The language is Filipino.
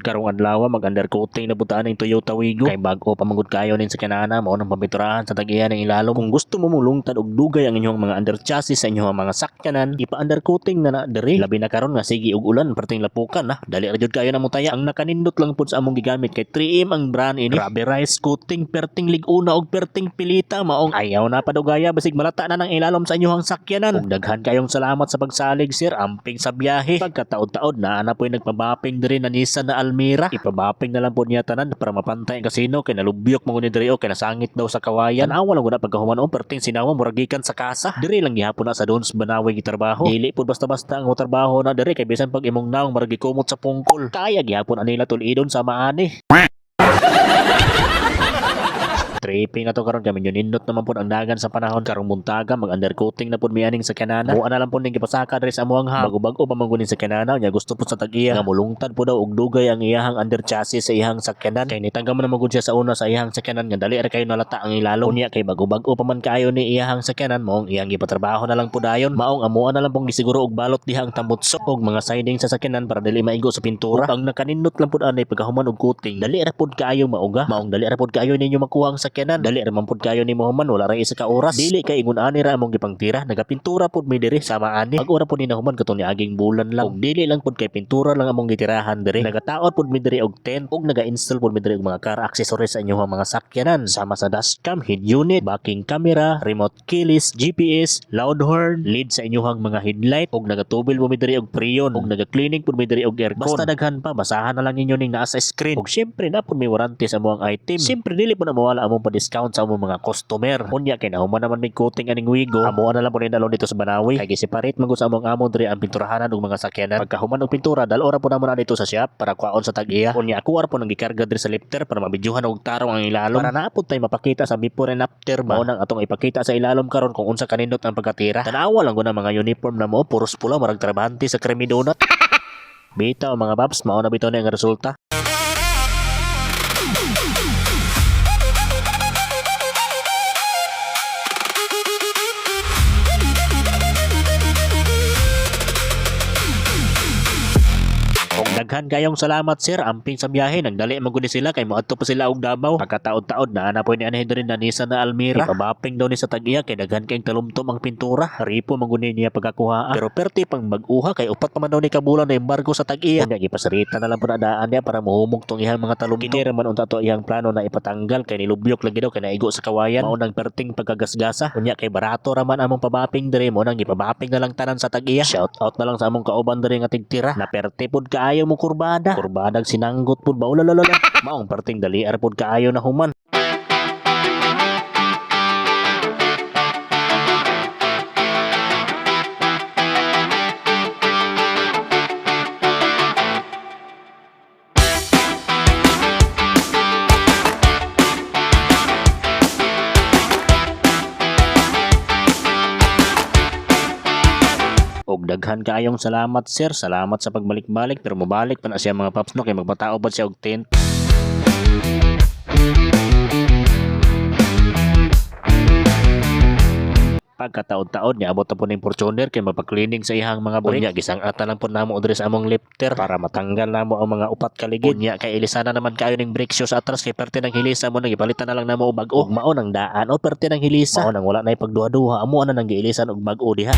Karong adlaw mag-undercoating na butaan ng Toyota Wigo kay bag-o pamangud kayo nin sa kanana mao nang paminturahan sa tag-iya ng ilalom. Kung gusto mo mulungtad og dugay ang inyong mga under chassis sa inyong mga sakyanan, ipa-undercoating na diri. Labi na karon nga sige og ulan perting lapukan na. Dali ra jud kayo na mutaya. Ang nakanindot lang pud sa among gigamit kay 3M ang brand ini. Rubberized coating perting liguna og perting pilita maong ayaw na padugaya basig malata na ng ilalom sa inyong sakyanan. Ug daghan kayong salamat sa pagsalig sir amping sa biyahe. Pagkataod-taod na ana po'y nagpabaping diri na Nissan na Almira. Ipabaping na lang po niya tanan para mapantay ang kasino kay nalubyok mo ni diri o kay nasangit daw sa kawayan. Tanawa lang guna pagkahuman o perting sinawa muragikan sa kasa. Diri lang gihapon na sa Dons Banawe gitrabaho. Dili pud basta-basta ang trabaho na diri kay bisan pag imong naong maragi kumot sa pungkol. Kaya gihapon anila tulidon sa maani. Tripping na to karon kami yun nindot naman po ang dagan sa panahon karong buntaga mag-undercoating na po mianing sa kanana. Buwan na lang po ning gipasaka diri sa amuang ha. Bago-bago pa mangunin sa kanana nya gusto po sa tag-iya nga mulungtad po daw og dugay ang iyahang under chassis sa iyang sakyanan. Kay nitangga man magud siya sa una sa iyang sakyanan nga dali ra kayo nalata ang ilalom niya kay bago-bago pa man kayo ni iyahang sakyanan mo iyang gipatrabaho na lang po dayon. Maong amuan na lang pong gisiguro og balot diha ang tambutso og mga siding sa sakyanan para dili maigo sa pintura. Ang nakanindot lang pud anay pagkahuman og coating dali ra pud kayo mauga. Maong dali ra pud kayo ninyo makuha ang sakyanan. Dali ra man pud kayo ni Muhammad wala ra isa ka oras. Dili kay ingon ani ra among gipangtira nagapintura pud mi diri sama ani. Pag ora pud ni Muhammad katon ni aging bulan lang. Og dili lang pud kay pintura lang among gitirahan diri. Nagataod pud mi diri og tent og naga-install pud mi diri og mga car accessories sa inyong mga sakyanan sama sa dashcam, head unit, backing camera, remote keyless, GPS, loud horn, lead sa inyong mga headlight og nagatubil pud mi diri og preyon og naga-cleaning pud mi diri og aircon. Basta daghan pa basahan na lang ninyo ning naa sa screen. Og syempre na pud may warranty sa among item. Syempre dili pud na mawala among pa-discount sa among mga customer. Unya kay nahuman naman may coating aning Wigo. Amo na lang po ni dalon dito sa Banawe. Kay gi-separate man sa among amo diri ang pinturahanan og mga sakyanan. Pagkahuman og pintura dalora po namon na dito sa shop para kuaon sa tag-iya. Unya ako po nang gikarga diri sa lifter para mabidyohan og tarong ang ilalom. Para naapod tay mapakita sa before and after ba. Mao nang atong ipakita sa ilalom karon kung unsa kanindot ang pagkatira. Tanawa lang guna mga uniform na mo puros pula marag trabahante sa creamy donut. Bitaw mga paps, mao na bitaw na ang resulta. Daghan kayong salamat sir amping sa biyahe nagdali magud sila kay moadto pa sila og Davao. Pagkataod-taod na ana po ni anay diri na Nissan na Almira. Ipabaping daw ni sa tag-iya kay daghan kayong talumtom ang pintura. Ripo magud niya pagkakuha. Pero perti pang bag-uha kay upat pa man daw ni kabulan na embargo sa tag-iya. Unya gipasarita na lang po na daan niya para mohumog tong ihang mga talumtom. Kini man unta to iyang plano na ipatanggal kay nilubyok lagi daw kay naigo sa kawayan. Mao nang perting pagkagasgasa. Unya kay barato ra man among pabaping diri mo nang ipabaping na lang tanan sa tag-iya. Shout out na lang sa among kauban diri nga tigtira. Na perti pud kaayo mo kurbadag sinanggot pud ba ulalala. Maong perting dali ar pud kaayo na human. Og daghan kaayong salamat sir. Salamat sa pagbalik-balik pero mabalik pa na siya mga paps no kay magpatao ba siya og tent. Pagkataod-taod niya abot na po ng Fortuner kay mapaklining sa ihang mga brake. Unya gisang ata lang po namo odre sa among lifter para matanggal namo ang mga upat kaligid. Unya kay ilisana naman kayo ning brake shoes atras kay perte ng hilisa mo nang ipalitan na lang namo og bag-o. Mao nang daan o perte ng hilisa. Mao nang wala na ipagduha-duha amo na nang giilisan og bag-o diha.